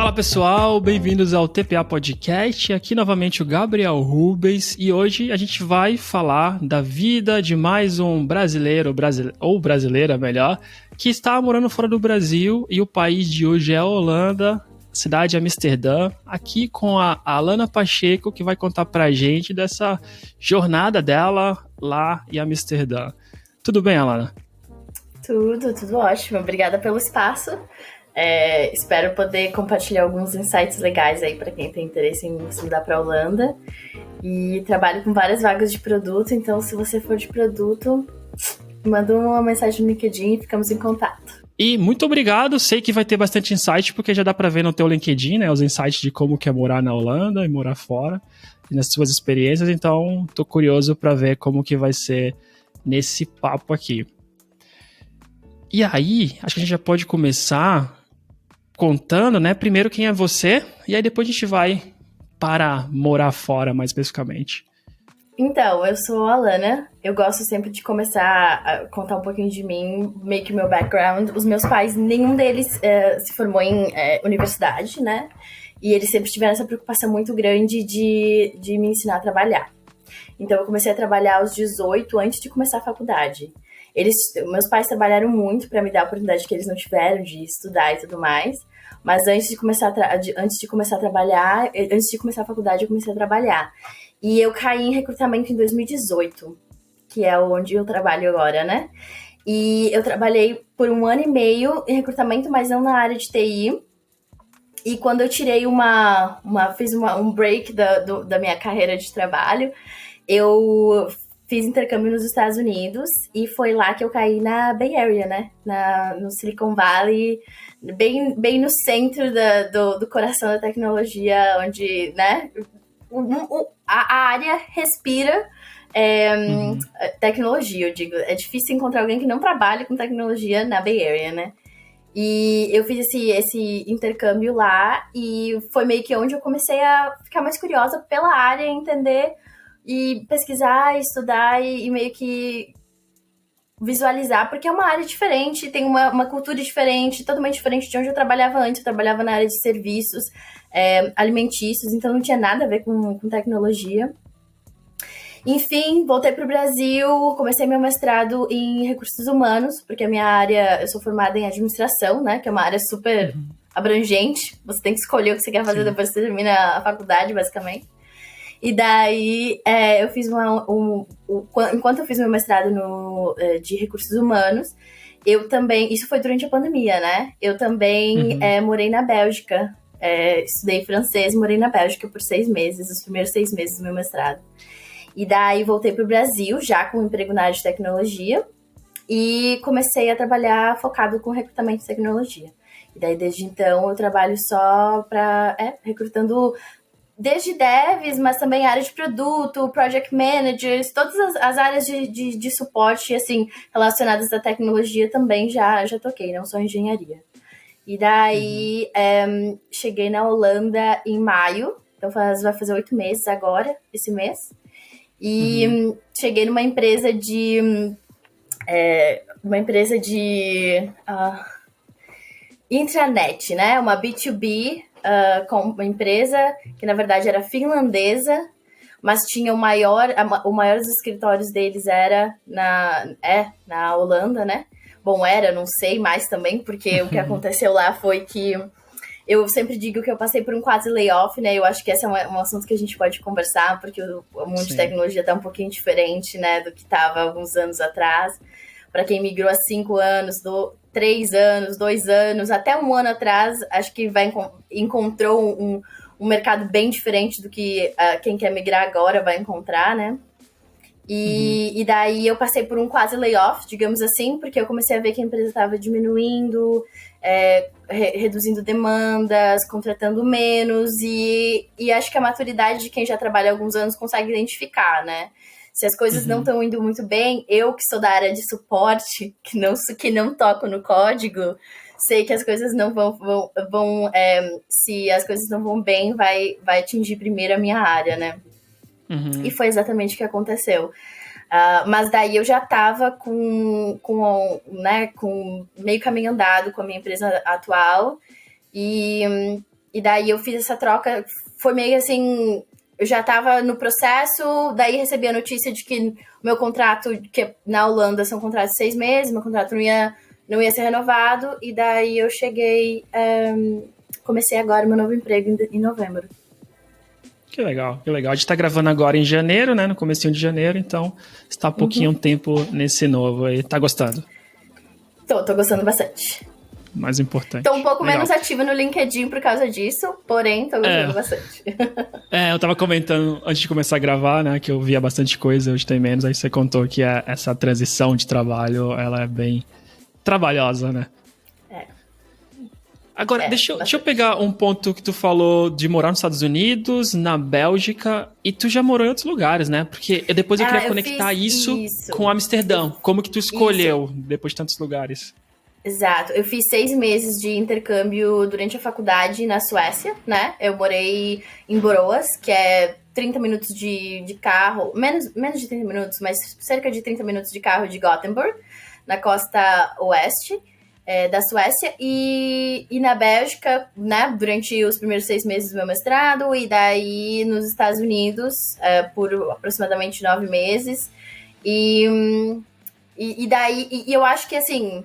Fala pessoal, bem-vindos ao TPA Podcast, aqui novamente o Gabriel Rubens e hoje a gente vai falar da vida de mais um brasileiro, ou brasileira melhor, que está morando fora do Brasil e o país de hoje é a Holanda, cidade Amsterdã, aqui com a Alana Pacheco que vai contar pra gente dessa jornada dela lá em Amsterdã. Tudo bem, Alana? Tudo ótimo, obrigada pelo espaço. Espero poder compartilhar alguns insights legais aí para quem tem interesse em se mudar para a Holanda. E trabalho com várias vagas de produto, então se você for de produto, manda uma mensagem no LinkedIn e ficamos em contato. E muito obrigado, sei que vai ter bastante insight, porque já dá para ver no teu LinkedIn, né, os insights de como que é morar na Holanda e morar fora, e nas suas experiências, então tô curioso para ver como que vai ser nesse papo aqui. E aí, acho que a gente já pode começar contando, né, primeiro quem é você, e aí depois a gente vai para morar fora, mais especificamente. Então, eu sou a Alana, eu gosto sempre de começar a contar um pouquinho de mim, meio que o meu background. Os meus pais, nenhum deles se formou em universidade, né, e eles sempre tiveram essa preocupação muito grande de me ensinar a trabalhar. Então, eu comecei a trabalhar aos 18, antes de começar a faculdade. Meus pais trabalharam muito para me dar a oportunidade que eles não tiveram de estudar e tudo mais. Mas antes de começar a trabalhar, antes de começar a faculdade, eu comecei a trabalhar. E eu caí em recrutamento em 2018, que é onde eu trabalho agora, né? E eu trabalhei por 1 ano e meio em recrutamento, mas não na área de TI. E quando eu tirei fiz um break da minha carreira de trabalho, eu fiz intercâmbio nos Estados Unidos e foi lá que eu caí na Bay Area, né? No Silicon Valley, bem no centro do coração da tecnologia, onde, né? A área respira tecnologia, eu digo. É difícil encontrar alguém que não trabalhe com tecnologia na Bay Area, né? E eu fiz esse intercâmbio lá e foi meio que onde eu comecei a ficar mais curiosa pela área, entender e pesquisar, estudar e meio que visualizar, porque é uma área diferente, tem uma cultura diferente, totalmente diferente de onde eu trabalhava antes. Eu trabalhava na área de serviços alimentícios, então não tinha nada a ver com tecnologia. Enfim, voltei para o Brasil, comecei meu mestrado em recursos humanos, porque a minha área, eu sou formada em administração, né, que é uma área super abrangente, você tem que escolher o que você quer fazer depois que você termina a faculdade, basicamente. E daí, eu fiz enquanto eu fiz meu mestrado de recursos humanos, eu também, isso foi durante a pandemia, né? Eu também morei na Bélgica, estudei francês, morei na Bélgica por 6 meses, os primeiros 6 meses do meu mestrado. E daí voltei pro Brasil, já com um emprego na área de tecnologia, e comecei a trabalhar focado com recrutamento de tecnologia. E daí, desde então, eu trabalho só recrutando desde devs, mas também área de produto, project managers, todas as áreas de suporte, assim, relacionadas à tecnologia também já toquei, não só engenharia. E daí, cheguei na Holanda em maio, então vai fazer 8 meses agora, esse mês. E cheguei numa empresa de intranet, né? Uma B2B, com uma empresa que na verdade era finlandesa, mas tinha o maior dos escritórios deles era na Holanda, né? Bom, não sei mais também, porque o que aconteceu lá foi que eu sempre digo que eu passei por um quase layoff, né? Eu acho que esse é um assunto que a gente pode conversar, porque o mundo de tecnologia está um pouquinho diferente, né, do que estava alguns anos atrás. Para quem migrou há 5 anos, 3 anos, 2 anos, até 1 ano atrás, acho que encontrou um mercado bem diferente do que quem quer migrar agora vai encontrar, né? E daí eu passei por um quase layoff, digamos assim, porque eu comecei a ver que a empresa estava diminuindo, reduzindo demandas, contratando menos, e acho que a maturidade de quem já trabalha há alguns anos consegue identificar, né? Se as coisas não estão indo muito bem, eu que sou da área de suporte, que não toco no código, sei que as coisas não se as coisas não vão bem, vai atingir primeiro a minha área, né? E foi exatamente o que aconteceu. Mas daí eu já estava com meio caminho andado com a minha empresa atual. E E daí eu fiz essa troca, foi meio assim, eu já tava no processo, daí recebi a notícia de que o meu contrato, que na Holanda são contratos de 6 meses, meu contrato não ia ser renovado, e daí eu cheguei, comecei agora meu novo emprego em novembro. Que legal, que legal. A gente tá gravando agora em janeiro, né? No comecinho de janeiro, então está há pouquinho tempo nesse novo aí. Tá gostando? Tô gostando bastante. Mais importante. Tô um pouco legal. menos ativa no LinkedIn por causa disso, porém tô gostando bastante. Eu tava comentando antes de começar a gravar, né? Que eu via bastante coisa, hoje tem menos. Aí você contou que essa transição de trabalho, ela é bem trabalhosa, né? Agora, deixa eu pegar um ponto que tu falou de morar nos Estados Unidos, na Bélgica, e tu já morou em outros lugares, né? Porque depois eu queria conectar isso com Amsterdã. Como que tu escolheu depois de tantos lugares? Exato. Eu fiz 6 meses de intercâmbio durante a faculdade na Suécia, né? Eu morei em Borås, que é 30 minutos de carro, menos de 30 minutos, mas cerca de 30 minutos de carro de Gothenburg, na costa oeste. Da Suécia e na Bélgica, né, durante os primeiros 6 meses do meu mestrado, e daí nos Estados Unidos por aproximadamente 9 meses. E daí eu acho que assim,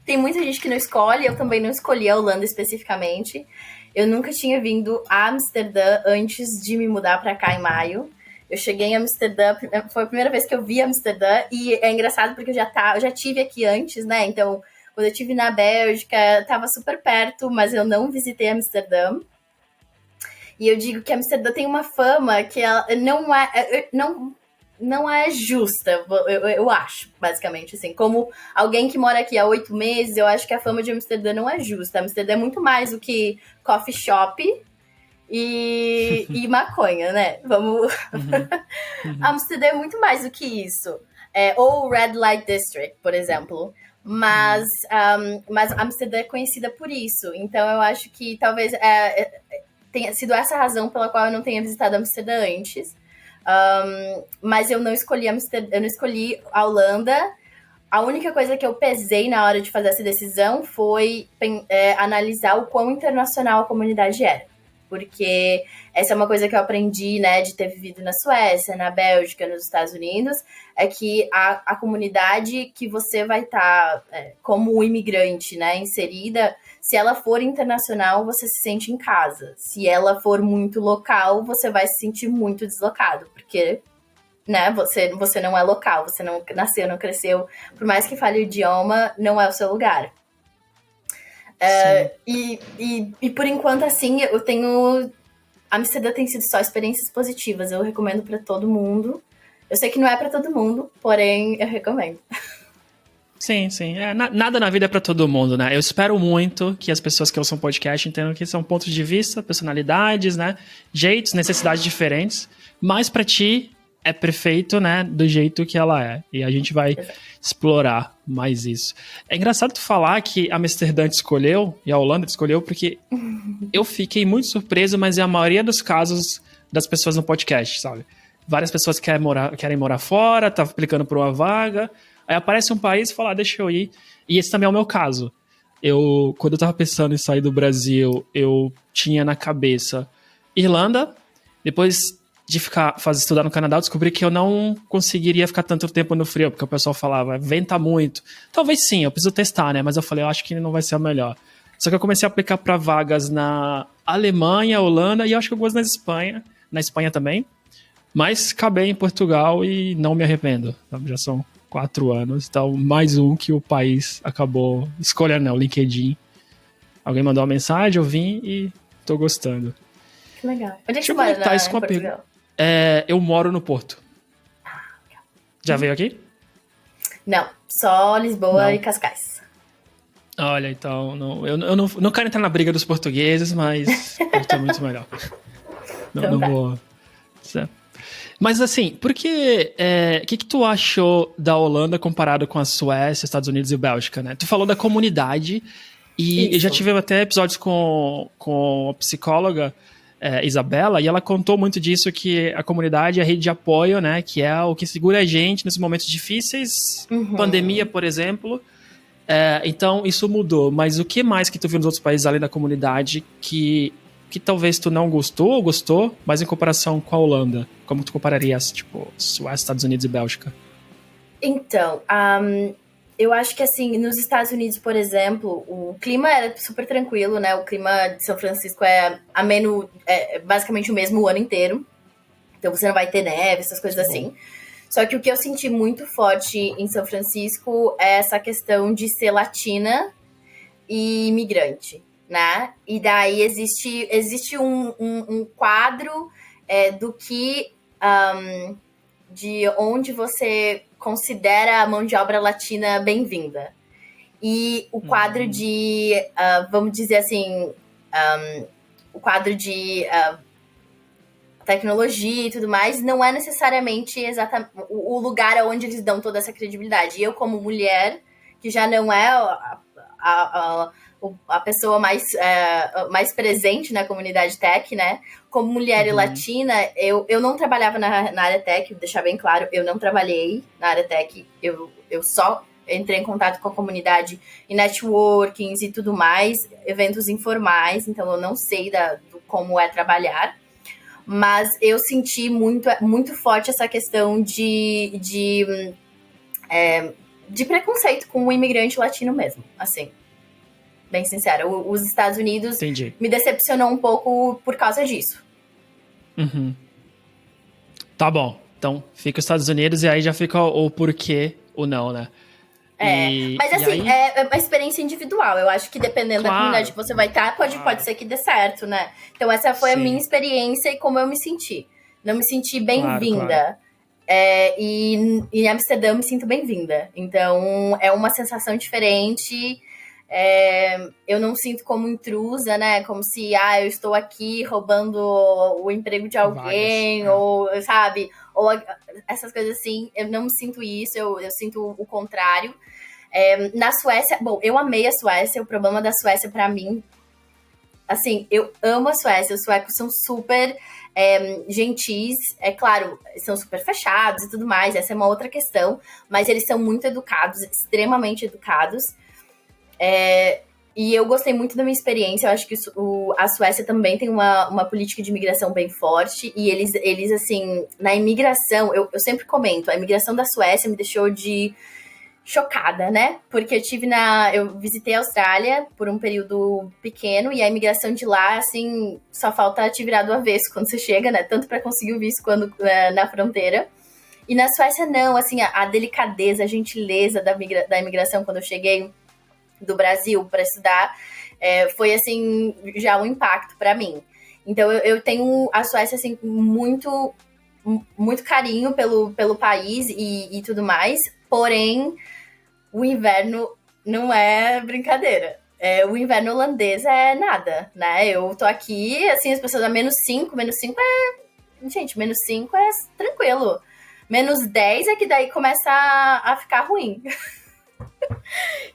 tem muita gente que não escolhe, eu também não escolhi a Holanda especificamente. Eu nunca tinha vindo a Amsterdã antes de me mudar para cá em maio. Eu cheguei em Amsterdã, foi a primeira vez que eu vi Amsterdã, e é engraçado porque eu já tive aqui antes, né? Então, quando eu estive na Bélgica, tava super perto, mas eu não visitei Amsterdã. E eu digo que Amsterdã tem uma fama que ela não é justa, eu acho, basicamente, assim. Como alguém que mora aqui há 8 meses, eu acho que a fama de Amsterdã não é justa. Amsterdã é muito mais do que coffee shop e maconha, né? Vamos. Amsterdã é muito mais do que isso. Ou Red Light District, por exemplo. Mas Amsterdã é conhecida por isso. Então eu acho que talvez tenha sido essa a razão pela qual eu não tenha visitado Amsterdã antes. Mas eu não escolhi Amsterdã, eu não escolhi a Holanda. A única coisa que eu pesei na hora de fazer essa decisão foi analisar o quão internacional a comunidade era. Porque essa é uma coisa que eu aprendi, né, de ter vivido na Suécia, na Bélgica, nos Estados Unidos, é que a comunidade que você vai estar como imigrante, né, inserida, se ela for internacional, você se sente em casa. Se ela for muito local, você vai se sentir muito deslocado, porque, né, você não é local, você não nasceu, não cresceu, por mais que fale o idioma, não é o seu lugar. E por enquanto, assim, eu tenho... Amsterdã tem sido só experiências positivas. Eu recomendo pra todo mundo. Eu sei que não é pra todo mundo, porém, eu recomendo. Sim. Nada na vida é pra todo mundo, né? Eu espero muito que as pessoas que ouçam podcast entendam que são pontos de vista, personalidades, né? Jeitos, necessidades diferentes. Mas pra ti é perfeito, né? Do jeito que ela é. E a gente vai explorar mais isso. É engraçado tu falar que a Amsterdã te escolheu e a Holanda te escolheu, porque eu fiquei muito surpreso, mas é a maioria dos casos das pessoas no podcast, sabe? Várias pessoas querem morar fora, tá aplicando por uma vaga, aí aparece um país e fala, deixa eu ir. E esse também é o meu caso. Quando eu tava pensando em sair do Brasil, eu tinha na cabeça Irlanda, depois de estudar no Canadá, eu descobri que eu não conseguiria ficar tanto tempo no frio, porque o pessoal falava, venta muito. Talvez sim, eu preciso testar, né? Mas eu falei, eu acho que não vai ser a melhor. Só que eu comecei a aplicar para vagas na Alemanha, Holanda, e eu acho que eu gosto na Espanha também. Mas acabei em Portugal e não me arrependo. Já são 4 anos, então mais um que o país acabou escolhendo, né? O LinkedIn. Alguém mandou uma mensagem, eu vim e tô gostando. Que legal. Onde é que você mora isso com Portugal? Eu moro no Porto. Já veio aqui? Não, só Lisboa e Cascais. Olha, então, eu não quero entrar na briga dos portugueses, mas Porto é muito melhor. Não vou... Mas assim, porque o que tu achou da Holanda comparado com a Suécia, Estados Unidos e Bélgica, né? Tu falou da comunidade e eu já tive até episódios com a psicóloga Isabela, e ela contou muito disso, que a comunidade é a rede de apoio, né, que é o que segura a gente nesses momentos difíceis, pandemia, por exemplo, Então, isso mudou. Mas o que mais que tu viu nos outros países, além da comunidade, que talvez tu não gostou ou gostou, mas em comparação com a Holanda? Como tu compararias, tipo, Suécia, Estados Unidos e Bélgica? Então, eu acho que, assim, nos Estados Unidos, por exemplo, o clima é super tranquilo, né? O clima de São Francisco é ameno, basicamente o mesmo o ano inteiro. Então, você não vai ter neve, essas coisas assim. Só que o que eu senti muito forte em São Francisco é essa questão de ser latina e imigrante, né? E daí existe um quadro do que... de onde você considera a mão de obra latina bem-vinda. E o quadro de, vamos dizer assim, o quadro de tecnologia e tudo mais, não é necessariamente exatamente o lugar onde eles dão toda essa credibilidade. E eu, como mulher, que já não é a pessoa mais presente na comunidade tech, né? Como mulher e latina, eu não trabalhava na área tech, vou deixar bem claro, eu não trabalhei na área tech, eu só entrei em contato com a comunidade em networkings e tudo mais, eventos informais, então eu não sei do como é trabalhar, mas eu senti muito, muito forte essa questão de preconceito com o imigrante latino mesmo, assim. Bem sincera, os Estados Unidos me decepcionou um pouco por causa disso. Tá bom, então fica os Estados Unidos e aí já fica o porquê, o não, né? Mas assim, é uma experiência individual. Eu acho que dependendo da comunidade que você vai estar, pode ser que dê certo, né? Então essa foi a minha experiência e como eu me senti. Não me senti bem-vinda. E em Amsterdã eu me sinto bem-vinda. Então é uma sensação diferente. Eu não sinto como intrusa, né? Como se eu estou aqui roubando o emprego de alguém, ou sabe? Ou essas coisas assim. Eu não me sinto isso, eu sinto o contrário. Na Suécia, bom, eu amei a Suécia. O problema da Suécia pra mim, assim, eu amo a Suécia. Os suecos são super gentis, é claro, são super fechados e tudo mais, essa é uma outra questão, mas eles são muito educados, extremamente educados. E eu gostei muito da minha experiência. Eu acho que a Suécia também tem uma política de imigração bem forte. E eles assim, na imigração, eu sempre comento, a imigração da Suécia me deixou chocada, né? Porque eu visitei a Austrália por um período pequeno e a imigração de lá, assim, só falta te virar do avesso quando você chega, né? Tanto para conseguir o visto quanto na fronteira. E na Suécia, não, assim, a delicadeza, a gentileza da imigração quando eu cheguei do Brasil para estudar, foi assim, já um impacto para mim. Então eu tenho a Suécia assim, muito, muito carinho pelo país e tudo mais, porém o inverno não é brincadeira. O inverno holandês é nada, né? Eu tô aqui, assim, as pessoas a -5 gente, -5 é tranquilo. -10 é que daí começa a ficar ruim.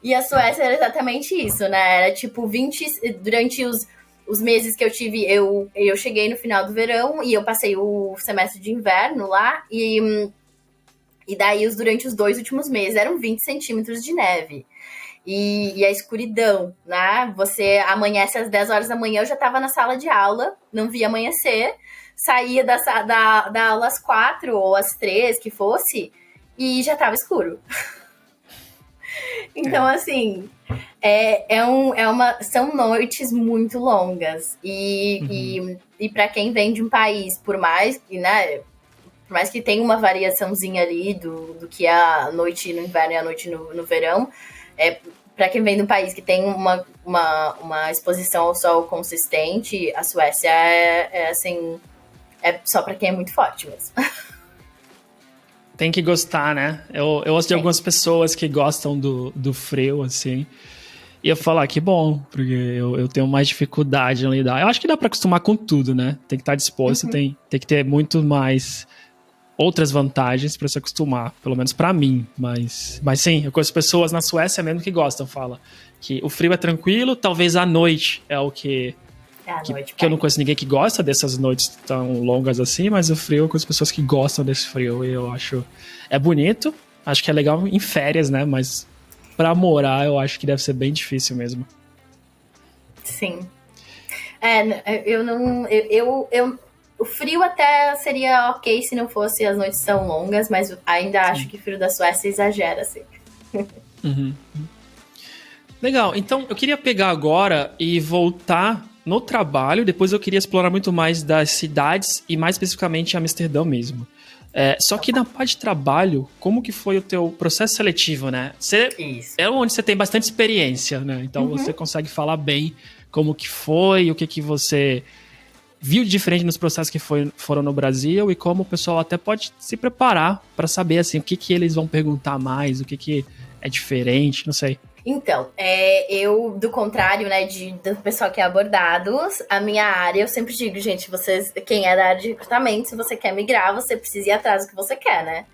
E a Suécia era exatamente isso, né? Era tipo 20... Durante os meses que eu tive, eu cheguei no final do verão e eu passei o semestre de inverno lá. E daí, durante os 2 últimos meses, eram 20 centímetros de neve. E a escuridão, né? Você amanhece às 10 horas da manhã, eu já tava na sala de aula, não via amanhecer. Saía da aula às 4 ou às 3, que fosse, e já tava escuro. Então, assim, são noites muito longas. E para quem vem de um país, por mais que tenha uma variaçãozinha ali do que é a noite no inverno e a noite no verão, para quem vem de um país que tem uma exposição ao sol consistente, a Suécia assim, só para quem é muito forte mesmo. Tem que gostar, né? Eu ouço de algumas pessoas que gostam do frio, assim. E eu falo, que bom, porque eu tenho mais dificuldade em lidar. Eu acho que dá pra acostumar com tudo, né? Tem que estar disposto, tem que ter muito mais outras vantagens pra se acostumar, pelo menos pra mim. Mas sim, eu conheço pessoas na Suécia mesmo que gostam, fala que o frio é tranquilo, talvez a noite é o que eu não conheço ninguém que gosta dessas noites tão longas assim, mas o frio, eu conheço pessoas que gostam desse frio e eu acho bonito, acho que é legal em férias, né, mas pra morar, eu acho que deve ser bem difícil mesmo. Sim. Eu não... o frio até seria ok se não fosse as noites tão longas, mas ainda acho que o frio da Suécia exagera, assim. Uhum. Legal, então eu queria pegar agora e voltar no trabalho, depois eu queria explorar muito mais das cidades e mais especificamente Amsterdã mesmo. Só que na parte de trabalho, como que foi o teu processo seletivo, né? Isso. É onde você tem bastante experiência, né? Então você consegue falar bem como que foi, o que que você viu de diferente nos processos que foram no Brasil e como o pessoal até pode se preparar para saber assim, o que que eles vão perguntar mais, o que que é diferente, não sei. Então, eu, do contrário, né, do pessoal que é abordados, a minha área, eu sempre digo, gente, quem é da área de recrutamento, se você quer migrar, você precisa ir atrás do que você quer, né?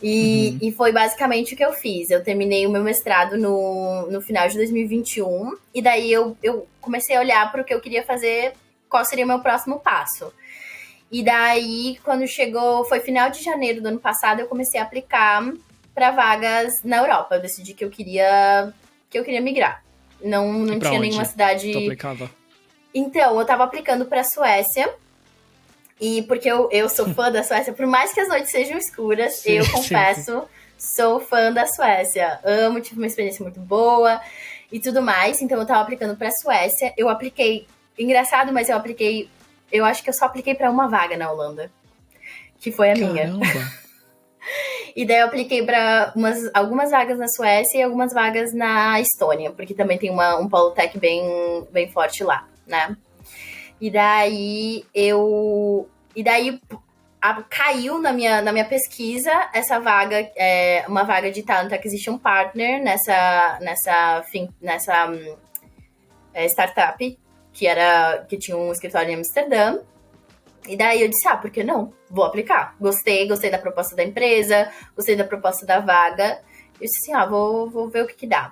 E foi basicamente o que eu fiz. Eu terminei o meu mestrado no final de 2021, e daí eu comecei a olhar para o que eu queria fazer, qual seria o meu próximo passo. E daí, quando foi final de janeiro do ano passado, eu comecei a aplicar para vagas na Europa. Eu decidi que eu queria migrar. Não tinha onde nenhuma cidade. Tu aplicava? Então, eu tava aplicando pra Suécia. E porque eu sou fã da Suécia, por mais que as noites sejam escuras, Sim, eu confesso, sou fã da Suécia. Amo, tive uma experiência muito boa e tudo mais. Então, eu tava aplicando pra Suécia. Eu apliquei. Engraçado, mas eu apliquei. Eu acho que eu só apliquei pra uma vaga na Holanda, que foi a minha. E daí eu apliquei para algumas vagas na Suécia e algumas vagas na Estônia, porque também tem um polo tech bem forte lá, né? E daí caiu na minha pesquisa essa vaga, uma vaga de Talent Acquisition Partner nessa startup que tinha um escritório em Amsterdã. E daí eu disse, por que não? Vou aplicar. Gostei da proposta da empresa, gostei da proposta da vaga. Eu disse assim, vou ver o que dá.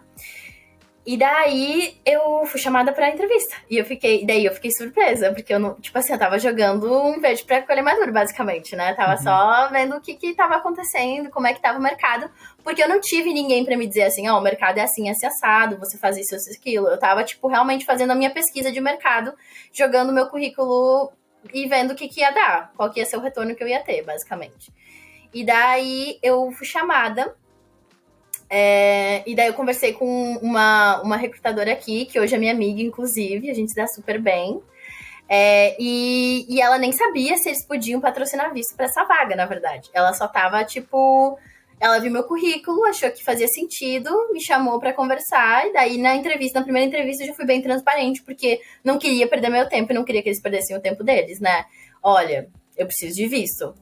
E daí eu fui chamada pra entrevista. E eu fiquei surpresa, porque eu não, tipo assim, eu tava jogando um verde pra colher maduro, basicamente, né? Tava só vendo o que tava acontecendo, como é que tava o mercado, porque eu não tive ninguém pra me dizer assim, o mercado é assim, assado, você faz isso, aquilo. Eu tava, tipo, realmente fazendo a minha pesquisa de mercado, jogando meu currículo e vendo o que ia dar, qual que ia ser o retorno que eu ia ter, basicamente. E daí eu fui chamada, e daí eu conversei com uma recrutadora aqui, que hoje é minha amiga, inclusive, a gente se dá super bem. E ela nem sabia se eles podiam patrocinar visto para essa vaga, na verdade. Ela só tava, tipo... Ela viu meu currículo, achou que fazia sentido, me chamou para conversar, e daí na primeira entrevista eu já fui bem transparente, porque não queria perder meu tempo e não queria que eles perdessem o tempo deles, né? Olha, eu preciso de visto,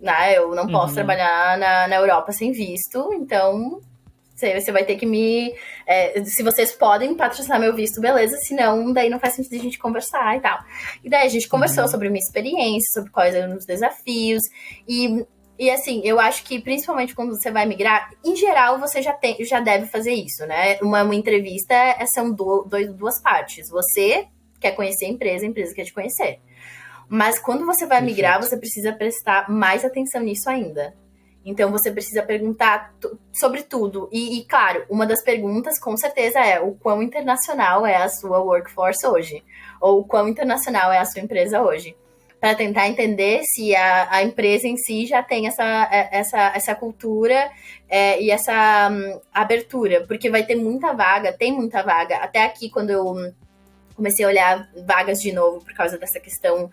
né? Eu não posso trabalhar na Europa sem visto, então você vai ter que se vocês podem patrocinar meu visto, beleza, senão daí não faz sentido a gente conversar e tal. E daí a gente conversou sobre a minha experiência, sobre quais eram os desafios, e assim, eu acho que principalmente quando você vai migrar, em geral você já deve fazer isso, né? Uma entrevista são duas partes. Você quer conhecer a empresa quer te conhecer. Mas quando você vai migrar, você precisa prestar mais atenção nisso ainda. Então você precisa perguntar sobre tudo. E claro, uma das perguntas com certeza é o quão internacional é a sua workforce hoje. Ou o quão internacional é a sua empresa hoje. Para tentar entender se a empresa em si já tem essa cultura e essa abertura, porque vai ter tem muita vaga. Até aqui, quando eu comecei a olhar vagas de novo por causa dessa questão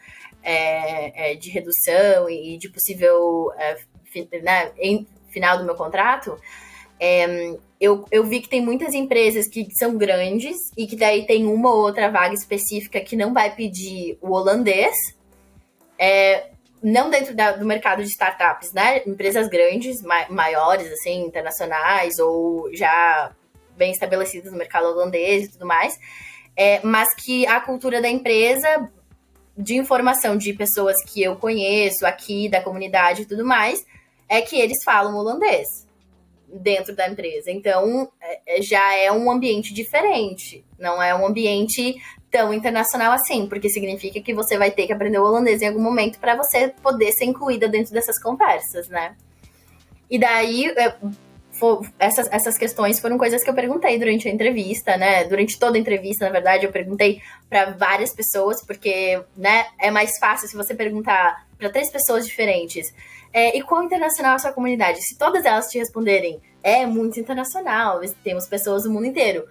de redução e de possível final do meu contrato, eu vi que tem muitas empresas que são grandes e que daí tem uma ou outra vaga específica que não vai pedir o holandês, não dentro do mercado de startups, né? Empresas grandes, maiores, assim, internacionais, ou já bem estabelecidas no mercado holandês e tudo mais, mas que a cultura da empresa, de informação de pessoas que eu conheço aqui, da comunidade e tudo mais, é que eles falam holandês dentro da empresa. Então, já é um ambiente diferente, não é um ambiente tão internacional assim, porque significa que você vai ter que aprender o holandês em algum momento para você poder ser incluída dentro dessas conversas, né? E daí, essas questões foram coisas que eu perguntei durante a entrevista, né? Durante toda a entrevista, na verdade, eu perguntei para várias pessoas, porque, né, é mais fácil se você perguntar para 3 pessoas diferentes. E qual internacional é a sua comunidade? Se todas elas te responderem, é muito internacional, temos pessoas do mundo inteiro.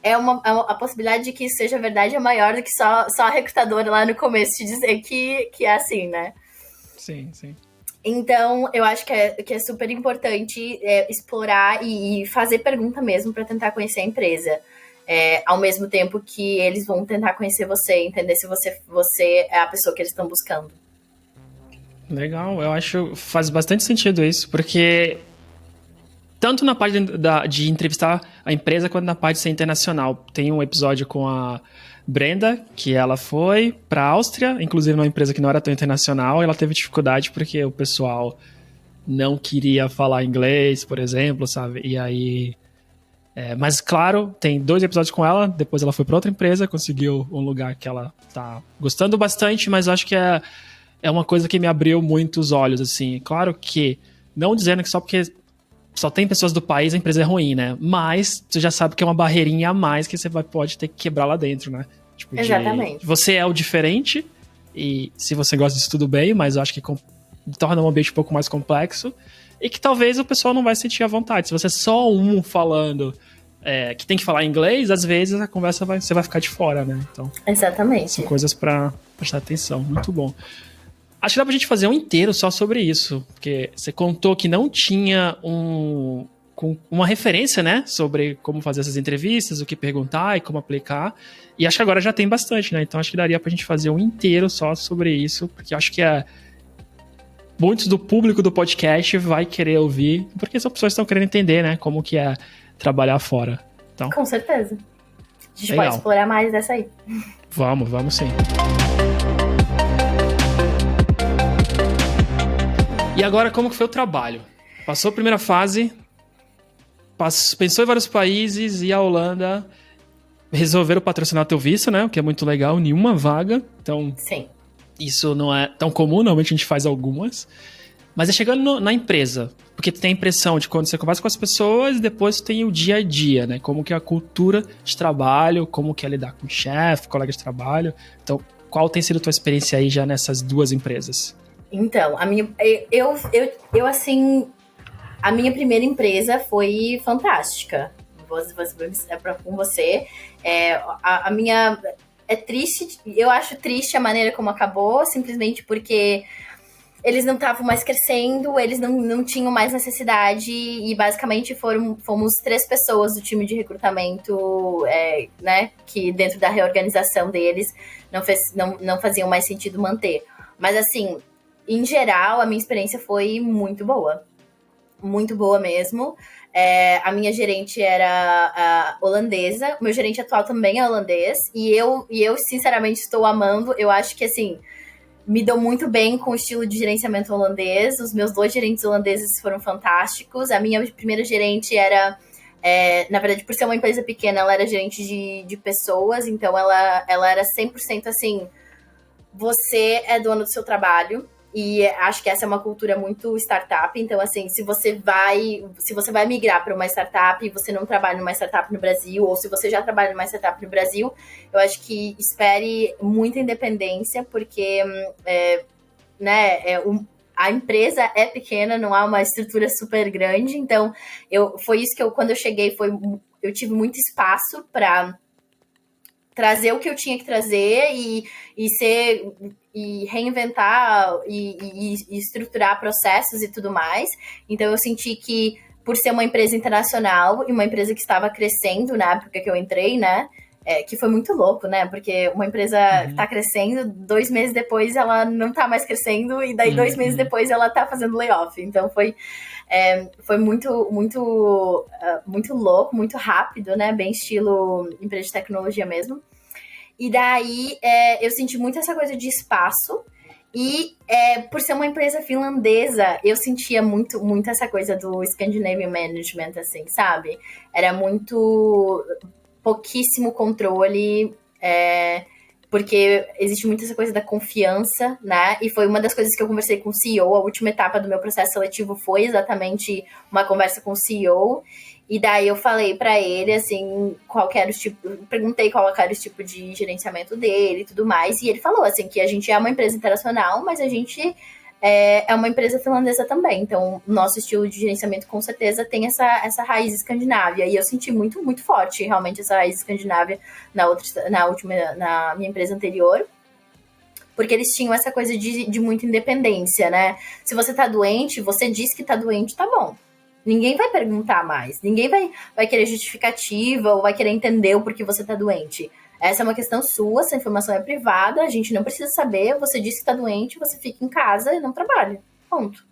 A possibilidade de que isso seja verdade é maior do que só a recrutadora lá no começo te dizer que é assim, né? Sim, sim. Então, eu acho que é super importante explorar e fazer pergunta mesmo para tentar conhecer a empresa. Ao mesmo tempo que eles vão tentar conhecer você, entender se você é a pessoa que eles estão buscando. Legal, eu acho que faz bastante sentido isso, porque tanto na parte de entrevistar a empresa, quanto na parte de ser internacional. Tem um episódio com a Brenda, que ela foi para a Áustria, inclusive numa empresa que não era tão internacional, e ela teve dificuldade porque o pessoal não queria falar inglês, por exemplo, sabe? E aí... mas, claro, tem 2 episódios com ela, depois ela foi para outra empresa, conseguiu um lugar que ela tá gostando bastante, mas acho que é uma coisa que me abriu muito os olhos, assim. Claro que, não dizendo que só porque só tem pessoas do país, a empresa é ruim, né? Mas você já sabe que é uma barreirinha a mais que você pode ter que quebrar lá dentro, né? Tipo, exatamente. Você é o diferente, e se você gosta disso, tudo bem, mas eu acho que torna um ambiente um pouco mais complexo, e que talvez o pessoal não vai sentir à vontade. Se você é só um falando que tem que falar inglês, às vezes a conversa você vai ficar de fora, né? Então, exatamente. São coisas pra prestar atenção. Muito bom. Acho que dá pra gente fazer um inteiro só sobre isso, porque você contou que não tinha uma referência, né, sobre como fazer essas entrevistas, o que perguntar e como aplicar, e acho que agora já tem bastante, né, então acho que daria pra gente fazer um inteiro só sobre isso, porque acho que muitos do público do podcast vai querer ouvir, porque as pessoas estão querendo entender, né, como que é trabalhar fora. Então, com certeza. A gente legal. Pode explorar mais dessa aí. Vamos sim. E agora, como que foi o trabalho? Passou a primeira fase, pensou em vários países e a Holanda resolveram patrocinar teu visto, né? O que é muito legal, nenhuma vaga. Então, sim, isso não é tão comum, normalmente a gente faz algumas. Mas é chegando na empresa, porque tu tem a impressão de quando você conversa com as pessoas, depois tu tem o dia a dia, né? Como que é a cultura de trabalho, como que é lidar com o chefe, colega de trabalho. Então, qual tem sido a tua experiência aí já nessas 2 empresas? Então, a minha primeira empresa foi fantástica. Com você. A minha é triste, eu acho triste a maneira como acabou, simplesmente porque eles não estavam mais crescendo, eles não tinham mais necessidade e basicamente fomos 3 pessoas do time de recrutamento, né, que dentro da reorganização deles não faziam mais sentido manter. Mas assim, em geral, a minha experiência foi muito boa mesmo. A minha gerente era holandesa, o meu gerente atual também é holandês, e eu sinceramente estou amando. Eu acho que assim, me dou muito bem com o estilo de gerenciamento holandês. Os meus 2 gerentes holandeses foram fantásticos. A minha primeira gerente era, na verdade, por ser uma empresa pequena, ela era gerente de pessoas, então ela era 100% assim, você é dono do seu trabalho. E acho que essa é uma cultura muito startup. Então, assim, se você vai migrar para uma startup e você não trabalha numa startup no Brasil, ou se você já trabalha numa startup no Brasil, eu acho que espere muita independência, porque né, a empresa é pequena, não há uma estrutura super grande. Então, foi isso que quando eu cheguei, eu tive muito espaço para trazer o que eu tinha que trazer e reinventar e estruturar processos e tudo mais. Então eu senti que, por ser uma empresa internacional e uma empresa que estava crescendo na época que eu entrei, né, que foi muito louco, né, porque uma empresa tá crescendo, 2 meses depois ela não tá mais crescendo, e daí 2 meses depois ela tá fazendo layoff. Então foi muito, muito, muito louco, muito rápido, né, bem estilo empresa de tecnologia mesmo. E daí eu senti muito essa coisa de espaço. E por ser uma empresa finlandesa, eu sentia muito, muito essa coisa do Scandinavian Management, assim, sabe? Era muito pouquíssimo controle, porque existe muito essa coisa da confiança, né? E foi uma das coisas que eu conversei com o CEO. A última etapa do meu processo seletivo foi exatamente uma conversa com o CEO. E daí eu falei pra ele, assim, qual que era o tipo... Perguntei qual era o tipo de gerenciamento dele e tudo mais. E ele falou, assim, que a gente é uma empresa internacional, mas a gente é uma empresa finlandesa também. Então, o nosso estilo de gerenciamento, com certeza, tem essa raiz escandinávia. E eu senti muito, muito forte, realmente, essa raiz escandinávia na minha empresa anterior. Porque eles tinham essa coisa de muita independência, né? Se você tá doente, você diz que tá doente, tá bom. Ninguém vai perguntar mais. Ninguém vai querer justificativa ou vai querer entender o porquê você tá doente. Essa é uma questão sua, essa informação é privada, a gente não precisa saber. Você disse que tá doente, você fica em casa e não trabalha. Ponto.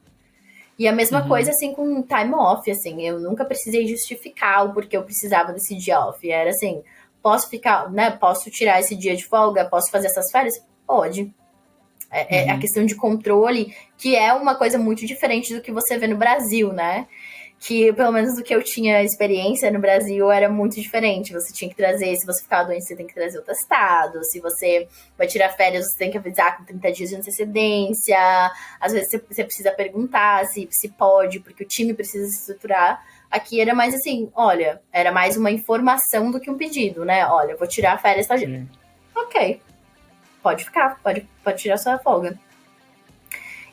E a mesma coisa, assim, com time off, assim. Eu nunca precisei justificar o porquê eu precisava desse dia off. Era assim, posso ficar, né? Posso tirar esse dia de folga? Posso fazer essas férias? Pode. É a questão de controle, que é uma coisa muito diferente do que você vê no Brasil, né? Que, pelo menos do que eu tinha experiência no Brasil, era muito diferente. Você tinha que trazer, se você ficar doente, você tem que trazer o testado. Se você vai tirar férias, você tem que avisar com 30 dias de antecedência. Às vezes você precisa perguntar se pode, porque o time precisa se estruturar. Aqui era mais assim, olha, era mais uma informação do que um pedido, né? Olha, eu vou tirar férias, tá? Ok, pode ficar, pode tirar sua folga.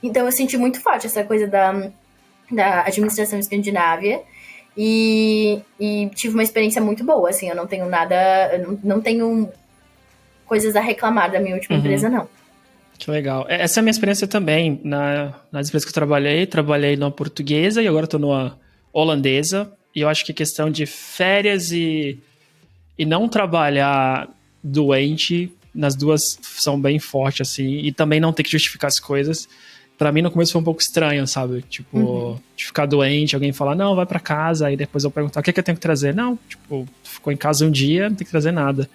Então eu senti muito forte essa coisa da administração escandinávia e tive uma experiência muito boa, assim, eu não tenho nada, eu não tenho coisas a reclamar da minha última empresa, não. Que legal. Essa é a minha experiência também, nas empresas que eu trabalhei numa portuguesa e agora estou numa holandesa, e eu acho que a questão de férias e não trabalhar doente, nas duas são bem fortes, assim, e também não ter que justificar as coisas. Pra mim, no começo foi um pouco estranho, sabe? Tipo, de ficar doente, alguém falar, não, vai pra casa, aí depois eu perguntar, o que eu tenho que trazer? Não, tipo, ficou em casa um dia, não tem que trazer nada.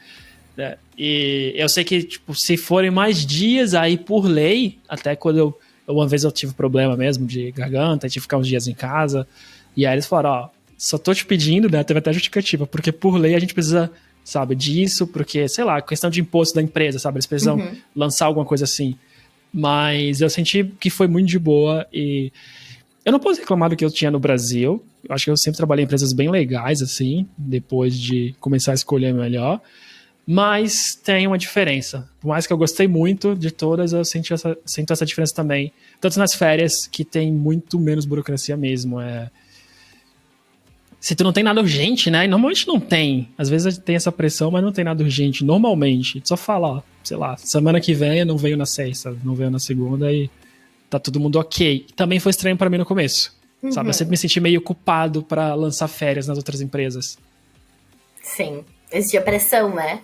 E eu sei que, tipo, se forem mais dias, aí por lei, até quando uma vez eu tive problema mesmo de garganta, tive que ficar uns dias em casa, e aí eles falaram, ó, só tô te pedindo, né, teve até justificativa, porque por lei a gente precisa, sabe, disso, porque, sei lá, questão de imposto da empresa, sabe, eles precisam lançar alguma coisa assim. Mas eu senti que foi muito de boa e eu não posso reclamar do que eu tinha no Brasil. Eu acho que eu sempre trabalhei em empresas bem legais, assim, depois de começar a escolher melhor. Mas tem uma diferença. Por mais que eu gostei muito de todas, eu sinto essa diferença também. Tanto nas férias, que tem muito menos burocracia mesmo. Se tu não tem nada urgente, né? E normalmente não tem. Às vezes tem essa pressão, mas não tem nada urgente. Normalmente. Tu só fala, ó, sei lá, semana que vem eu não venho na sexta, não venho na segunda e tá todo mundo ok. Também foi estranho pra mim no começo. Sabe? Eu sempre me senti meio culpado pra lançar férias nas outras empresas. Sim. Existia pressão, né?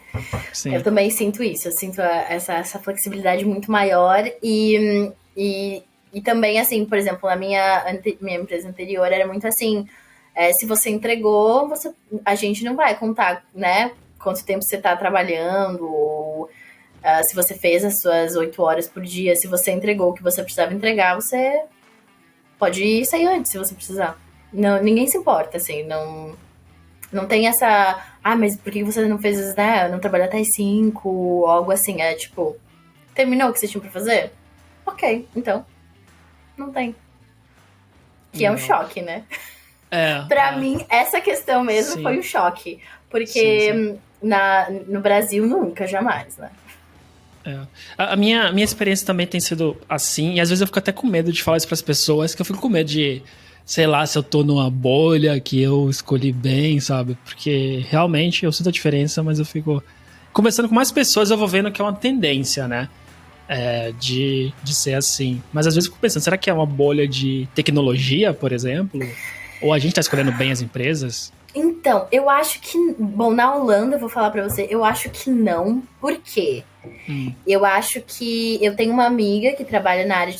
Sim. Eu também sinto isso. Eu sinto essa flexibilidade muito maior e também, assim, por exemplo, na minha empresa anterior era muito assim... se você entregou, a gente não vai contar, né, quanto tempo você está trabalhando, ou se você fez as suas 8 horas por dia, se você entregou o que você precisava entregar, você pode sair antes, se você precisar. Não, ninguém se importa, assim, não tem essa... Ah, mas por que você não fez, né, não trabalhou até as 5, ou algo assim, tipo... Terminou o que você tinha pra fazer? Ok, então, não tem. Que é um choque, né? Pra mim, essa questão mesmo foi um choque. Porque no Brasil, nunca, jamais, né? A minha experiência também tem sido assim, e às vezes eu fico até com medo de falar isso pras pessoas, que eu fico com medo de, sei lá, se eu tô numa bolha que eu escolhi bem, sabe? Porque realmente eu sinto a diferença, mas eu fico... Conversando com mais pessoas, eu vou vendo que é uma tendência, né? De ser assim. Mas às vezes eu fico pensando, será que é uma bolha de tecnologia, por exemplo? Ou a gente tá escolhendo bem as empresas? Então, eu acho que... Bom, na Holanda, eu vou falar pra você, eu acho que não. Por quê? Eu acho que... Eu tenho uma amiga que trabalha na área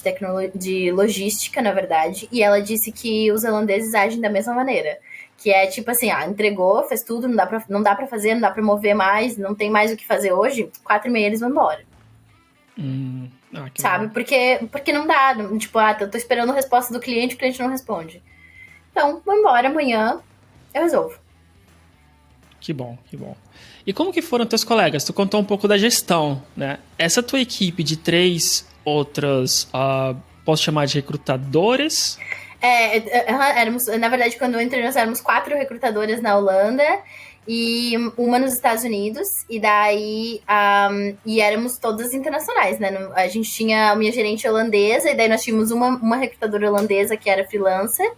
de logística, na verdade, e ela disse que os holandeses agem da mesma maneira. Que é tipo assim, entregou, fez tudo, não dá pra fazer, não dá pra mover mais, não tem mais o que fazer hoje, 4h30 eles vão embora. Sabe? Porque não dá, tipo, tô esperando a resposta do cliente, o cliente não responde. Então, vou embora amanhã, eu resolvo. Que bom, que bom. E como que foram teus colegas? Tu contou um pouco da gestão, né? Essa tua equipe de 3 outras, posso chamar de recrutadores? Na verdade, quando eu entrei, nós éramos 4 recrutadoras na Holanda e uma nos Estados Unidos, e daí e éramos todas internacionais, né? A gente tinha a minha gerente holandesa, e daí nós tínhamos uma recrutadora holandesa que era freelancer,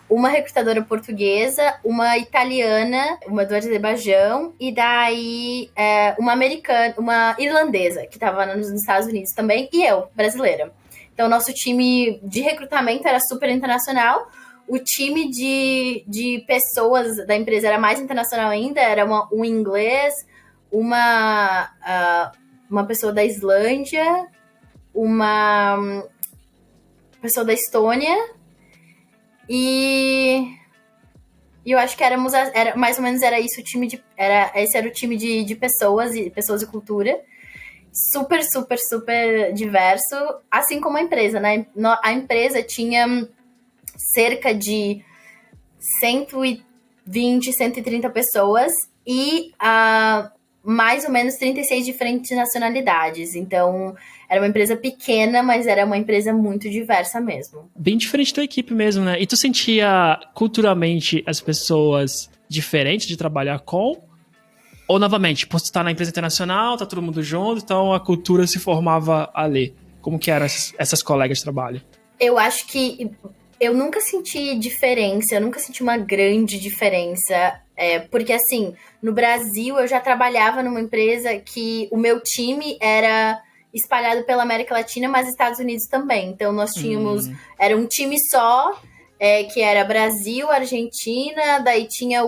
uma recrutadora portuguesa, uma italiana, uma do Azerbaijão, e daí uma americana, uma irlandesa, que estava nos Estados Unidos também, e eu, brasileira. Então, nosso time de recrutamento era super internacional. O time de pessoas da empresa era mais internacional ainda, era um inglês, uma pessoa da Islândia, uma pessoa da Estônia, e eu acho que mais ou menos era isso, esse era o time de pessoas e cultura. Super, super, super diverso, assim como a empresa, né? A empresa tinha cerca de 120, 130 pessoas e mais ou menos 36 diferentes nacionalidades. Então, era uma empresa pequena, mas era uma empresa muito diversa mesmo. Bem diferente da equipe mesmo, né? E tu sentia culturalmente as pessoas diferentes de trabalhar com? Ou, novamente, por estar na empresa internacional, tá todo mundo junto, então a cultura se formava ali. Como que eram essas colegas de trabalho? Eu acho que eu nunca senti diferença, eu nunca senti uma grande diferença. Porque, assim, no Brasil eu já trabalhava numa empresa que o meu time era espalhado pela América Latina, mas Estados Unidos também. Então, nós tínhamos... Era um time só, que era Brasil, Argentina, daí tinha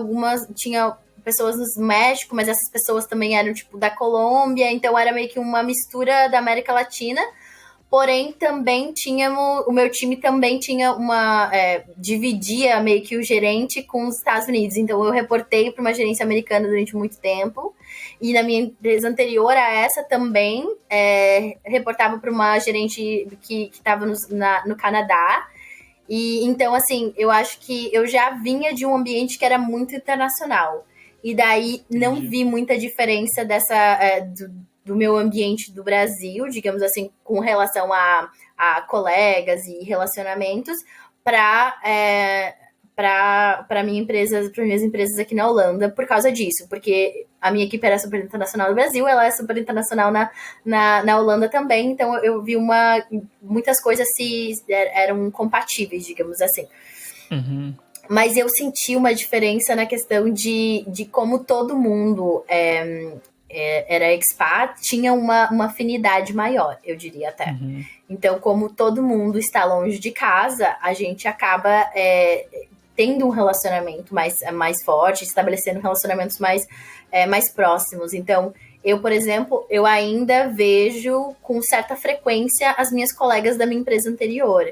pessoas no México, mas essas pessoas também eram, tipo, da Colômbia, então era meio que uma mistura da América Latina, porém também o meu time também tinha dividia meio que o gerente com os Estados Unidos, então eu reportei para uma gerência americana durante muito tempo, e na minha empresa anterior a essa também reportava para uma gerente que estava no Canadá. E então, assim, eu acho que eu já vinha de um ambiente que era muito internacional. E daí não vi muita diferença do meu ambiente do Brasil, digamos assim, com relação a colegas e relacionamentos, para minha empresa, para minhas empresas aqui na Holanda, por causa disso, porque a minha equipe era super internacional no Brasil, ela é super internacional na Holanda também, então eu vi muitas coisas eram compatíveis, digamos assim. Uhum. Mas eu senti uma diferença na questão de como todo mundo era expat, tinha uma afinidade maior, eu diria até. Uhum. Então, como todo mundo está longe de casa, a gente acaba tendo um relacionamento mais forte, estabelecendo relacionamentos mais próximos. Então, eu, por exemplo, eu ainda vejo com certa frequência as minhas colegas da minha empresa anterior.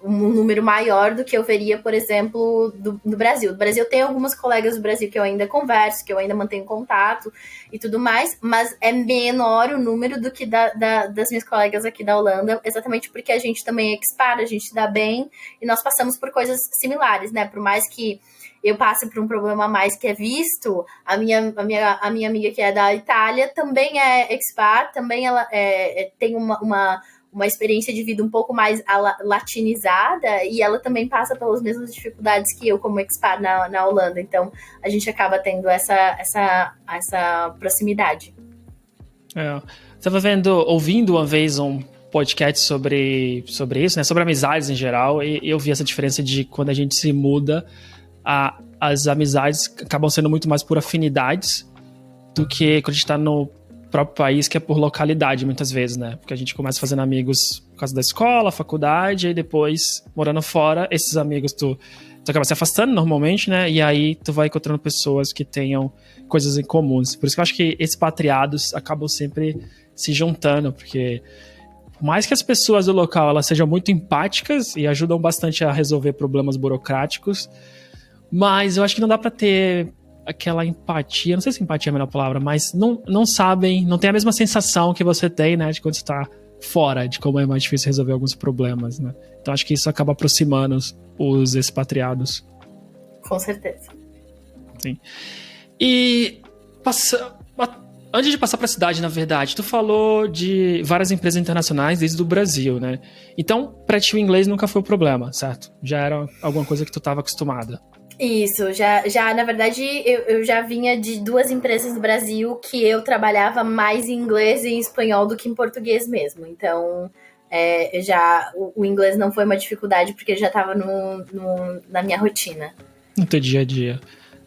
Um número maior do que eu veria, por exemplo, do Brasil. Do Brasil, eu tenho algumas colegas do Brasil que eu ainda converso, que eu ainda mantenho contato e tudo mais, mas é menor o número do que das minhas colegas aqui da Holanda, exatamente porque a gente também é expat, a gente se dá bem e nós passamos por coisas similares, né? Por mais que eu passe por um problema a mais que é visto, a minha amiga que é da Itália também é expat, também ela tem uma experiência de vida um pouco mais latinizada, e ela também passa pelas mesmas dificuldades que eu como expat na Holanda. Então, a gente acaba tendo essa proximidade. Estava ouvindo uma vez um podcast sobre isso, né? Sobre amizades em geral, e eu vi essa diferença de quando a gente se muda, as amizades acabam sendo muito mais por afinidades do que quando a gente está no próprio país, que é por localidade, muitas vezes, né? Porque a gente começa fazendo amigos por causa da escola, faculdade, e depois, morando fora, esses amigos tu acaba se afastando normalmente, né? E aí tu vai encontrando pessoas que tenham coisas em comuns. Por isso que eu acho que expatriados acabam sempre se juntando, porque por mais que as pessoas do local elas sejam muito empáticas e ajudam bastante a resolver problemas burocráticos, mas eu acho que não dá pra ter aquela empatia, não sei se empatia é a melhor palavra, mas não sabem, não tem a mesma sensação que você tem, né, de quando você tá fora, de como é mais difícil resolver alguns problemas, né. Então acho que isso acaba aproximando os expatriados. Com certeza. sim. E antes de passar para a cidade, na verdade, tu falou de várias empresas internacionais desde o Brasil, né? Então, para ti o inglês nunca foi o problema, certo? Já era alguma coisa que tu estava acostumada. Isso, já na verdade, eu já vinha de 2 empresas do Brasil que eu trabalhava mais em inglês e em espanhol do que em português mesmo. Então, o inglês não foi uma dificuldade porque já estava na minha rotina. No teu dia a dia.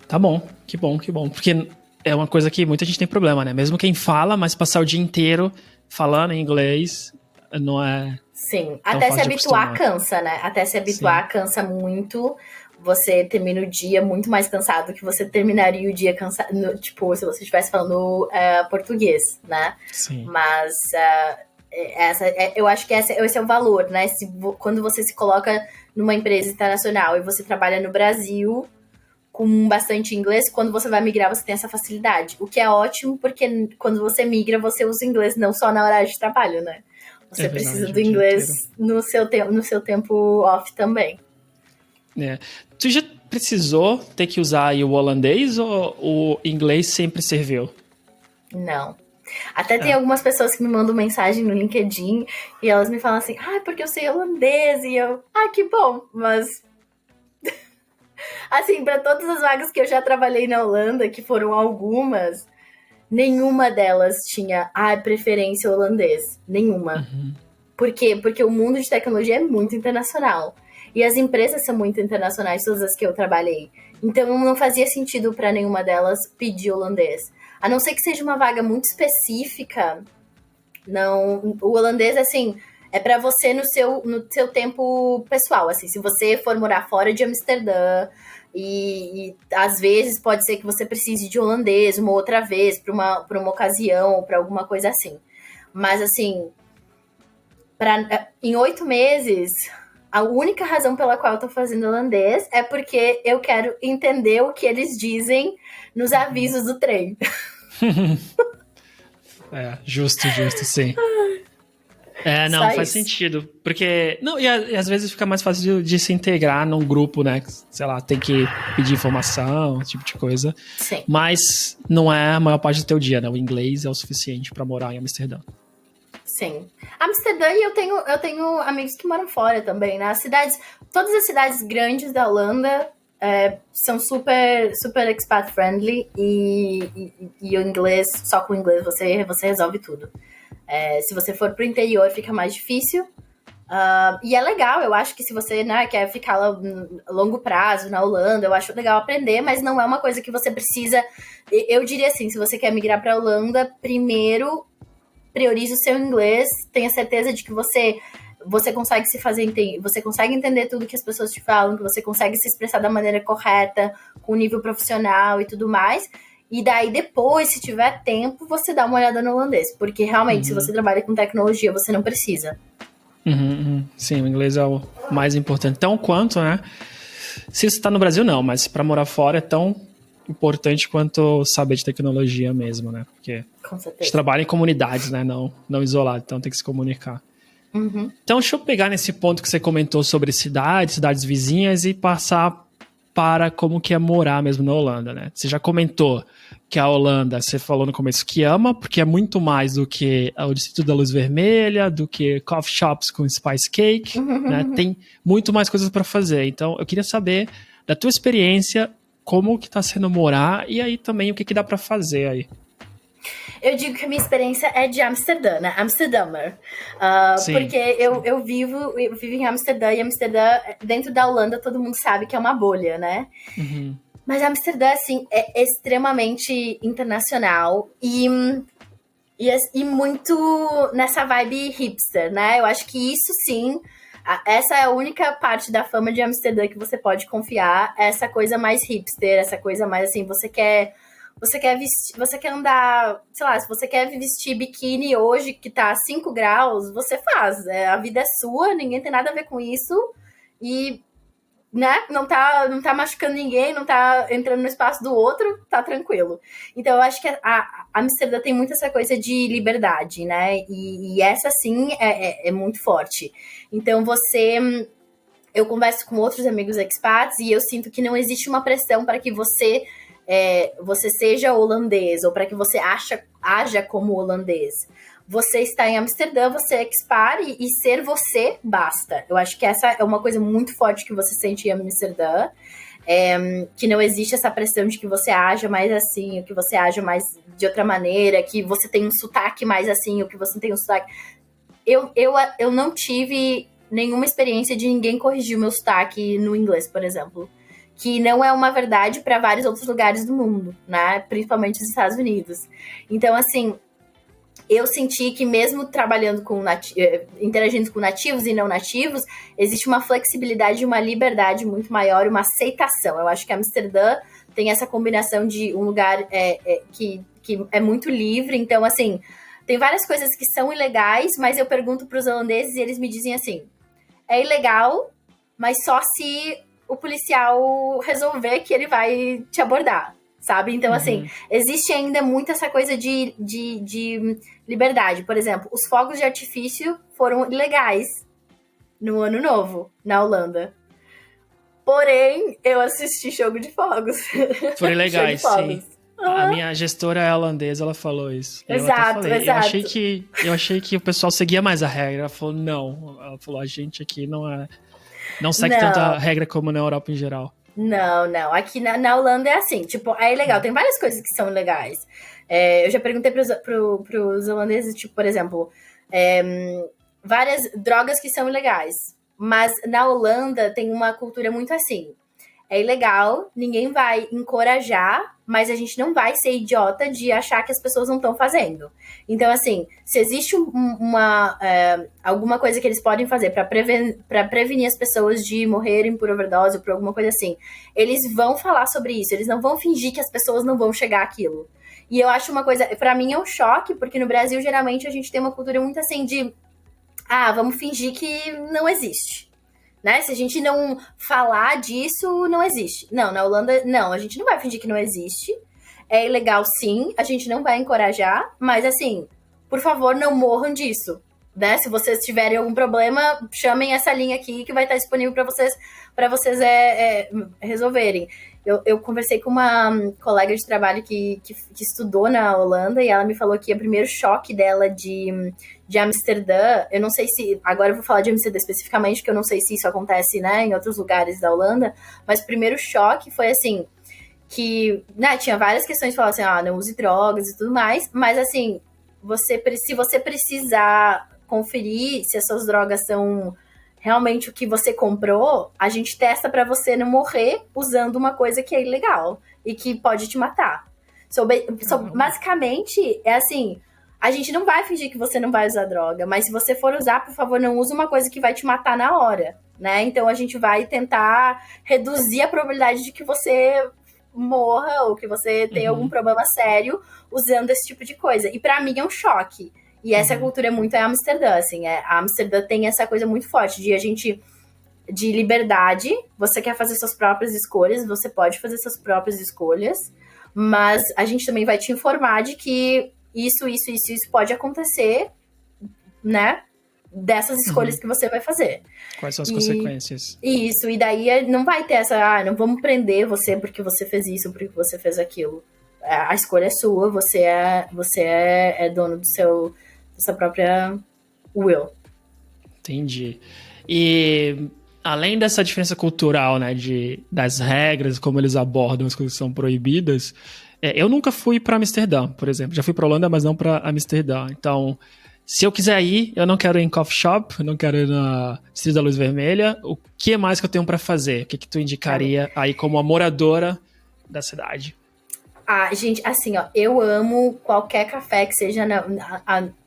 Tá bom, que bom, que bom. Porque é uma coisa que muita gente tem problema, né? Mesmo quem fala, mas passar o dia inteiro falando em inglês não é. Sim, até se habituar cansa, né? Até se habituar cansa muito. Você termina o dia muito mais cansado que você terminaria o dia cansado, tipo, se você estivesse falando português, né? Sim. Mas eu acho que esse é o valor, né? Quando você se coloca numa empresa internacional e você trabalha no Brasil com bastante inglês, quando você vai migrar, você tem essa facilidade. O que é ótimo, porque quando você migra, você usa inglês não só na hora de trabalho, né? Você precisa do inglês no seu tempo off também. Tu já precisou ter que usar aí o holandês ou o inglês sempre serviu? Não. Até tem algumas pessoas que me mandam mensagem no LinkedIn e elas me falam assim, porque eu sei holandês, e eu, que bom, mas assim, para todas as vagas que eu já trabalhei na Holanda, que foram algumas, nenhuma delas tinha preferência holandês, nenhuma. Por quê? Porque o mundo de tecnologia é muito internacional. E as empresas são muito internacionais, todas as que eu trabalhei. Então não fazia sentido para nenhuma delas pedir holandês. A não ser que seja uma vaga muito específica. Não, o holandês, assim, é para você no seu tempo pessoal. Assim, se você for morar fora de Amsterdã, e às vezes pode ser que você precise de holandês uma outra vez, para uma ocasião, ou para alguma coisa assim. Mas, assim, em 8 meses... A única razão pela qual eu tô fazendo holandês é porque eu quero entender o que eles dizem nos avisos do trem. Justo, sim. Não, Só faz isso. sentido. Porque. Não, e às vezes fica mais fácil de se integrar num grupo, né? Sei lá, tem que pedir informação, esse tipo de coisa. Sim. Mas não é a maior parte do teu dia, né? O inglês é o suficiente pra morar em Amsterdã. Sim. Amsterdã, e eu tenho amigos que moram fora também, né? Todas as cidades grandes da Holanda são super, super expat friendly e o inglês, só com o inglês você resolve tudo. Se você for pro interior, fica mais difícil. E é legal, eu acho que se você, né, quer ficar a longo prazo na Holanda, eu acho legal aprender, mas não é uma coisa que você precisa. Eu diria assim, se você quer migrar pra Holanda, primeiro priorize o seu inglês, tenha certeza de que você consegue se fazer entender, você consegue entender tudo que as pessoas te falam, que você consegue se expressar da maneira correta, com nível profissional e tudo mais. E daí depois, se tiver tempo, você dá uma olhada no holandês, porque realmente, se você trabalha com tecnologia, você não precisa. Sim, o inglês é o mais importante. Tão quanto, né? Se você tá no Brasil, não, mas para morar fora é tão importante quanto saber de tecnologia mesmo, né? Porque com certeza. A gente trabalha em comunidades, né? Não isolado, então tem que se comunicar. Então, deixa eu pegar nesse ponto que você comentou sobre cidades vizinhas e passar para como que é morar mesmo na Holanda, né? Você já comentou que a Holanda, você falou no começo que ama, porque é muito mais do que o Distrito da Luz Vermelha, do que coffee shops com spice cake, né? Tem muito mais coisas para fazer. Então, eu queria saber da tua experiência, como que tá sendo morar e aí também o que dá para fazer aí. Eu digo que a minha experiência é de Amsterdã, né? Amsterdamer. Porque eu vivo em Amsterdã, e Amsterdã, dentro da Holanda, todo mundo sabe que é uma bolha, né? Mas Amsterdã, assim, é extremamente internacional e muito nessa vibe hipster, né? Eu acho que isso, sim, essa é a única parte da fama de Amsterdã que você pode confiar, essa coisa mais hipster, essa coisa mais, assim, você quer vestir, você quer andar, sei lá, se você quer vestir biquíni hoje que tá 5 graus, você faz. A vida é sua, ninguém tem nada a ver com isso. E, né, não tá machucando ninguém, não tá entrando no espaço do outro, tá tranquilo. Então, eu acho que a Amsterdã tem muito essa coisa de liberdade, né? E essa, sim, é muito forte. Então, eu converso com outros amigos expats e eu sinto que não existe uma pressão para que você você seja holandês ou para que você haja como holandês. Você está em Amsterdã, você é expat e ser você basta. Eu acho que essa é uma coisa muito forte que você sente em Amsterdã. Que não existe essa pressão de que você haja mais assim, ou que você haja mais de outra maneira, que você tem um sotaque mais assim, ou que você não tem um sotaque. Eu não tive nenhuma experiência de ninguém corrigir o meu sotaque no inglês, por exemplo. Que não é uma verdade para vários outros lugares do mundo, né? Principalmente nos Estados Unidos. Então, assim, eu senti que mesmo trabalhando interagindo com nativos e não nativos, existe uma flexibilidade, uma liberdade muito maior, uma aceitação. Eu acho que Amsterdã tem essa combinação de um lugar que é muito livre. Então, assim, tem várias coisas que são ilegais, mas eu pergunto para os holandeses e eles me dizem assim, é ilegal, mas só se o policial resolver que ele vai te abordar. Sabe? Então, assim, existe ainda muito essa coisa de liberdade. Por exemplo, os fogos de artifício foram ilegais no Ano Novo, na Holanda. Porém, eu assisti jogo de fogos. Foram ilegais, sim. A minha gestora é holandesa, ela falou isso. Exato. Eu achei que o pessoal seguia mais a regra. Ela falou, não. Ela falou, a gente aqui não segue tanta regra como na Europa em geral. Não. Aqui na Holanda é assim, tipo, é ilegal. Tem várias coisas que são ilegais. Eu já perguntei pros holandeses, tipo, por exemplo, várias drogas que são ilegais. Mas na Holanda tem uma cultura muito assim. É ilegal, ninguém vai encorajar, mas a gente não vai ser idiota de achar que as pessoas não estão fazendo. Então, assim, se existe alguma coisa que eles podem fazer para prevenir as pessoas de morrerem por overdose ou por alguma coisa assim, eles vão falar sobre isso, eles não vão fingir que as pessoas não vão chegar àquilo. E eu acho uma coisa, para mim é um choque, porque no Brasil, geralmente, a gente tem uma cultura muito assim de, vamos fingir que não existe. Né? Se a gente não falar disso, não existe. Não, na Holanda, não. A gente não vai fingir que não existe. É ilegal, sim. A gente não vai encorajar. Mas, assim, por favor, não morram disso. Né? Se vocês tiverem algum problema, chamem essa linha aqui que vai estar disponível para vocês resolverem. Eu conversei com uma colega de trabalho que estudou na Holanda e ela me falou que o primeiro choque dela de Amsterdã, eu não sei se, agora eu vou falar de Amsterdã especificamente, porque eu não sei se isso acontece, né, em outros lugares da Holanda, mas o primeiro choque foi assim, que, né, tinha várias questões, falavam assim, não use drogas e tudo mais, mas assim, se você precisar conferir se essas drogas são realmente o que você comprou, a gente testa para você não morrer usando uma coisa que é ilegal e que pode te matar. Basicamente, é assim, a gente não vai fingir que você não vai usar droga, mas se você for usar, por favor, não use uma coisa que vai te matar na hora, né? Então, a gente vai tentar reduzir a probabilidade de que você morra ou que você tenha algum problema sério usando esse tipo de coisa. E para mim é um choque. E essa cultura é muito Amsterdã, assim. A Amsterdã tem essa coisa muito forte de liberdade. Você quer fazer suas próprias escolhas, você pode fazer suas próprias escolhas, mas a gente também vai te informar de que isso pode acontecer, né? Dessas escolhas que você vai fazer. Quais são as consequências? Isso, e daí não vai ter essa, não vamos prender você porque você fez isso, porque você fez aquilo. A escolha é sua, você é dono da sua própria will. Entendi. E além dessa diferença cultural, né, das regras, como eles abordam as coisas que são proibidas, eu nunca fui para Amsterdã, por exemplo. Já fui para Holanda, mas não para Amsterdã. Então, se eu quiser ir, eu não quero ir em coffee shop, eu não quero ir na Distrito da Luz Vermelha. O que mais que eu tenho para fazer? O que tu indicaria aí como a moradora da cidade? Gente, assim, eu amo qualquer café que seja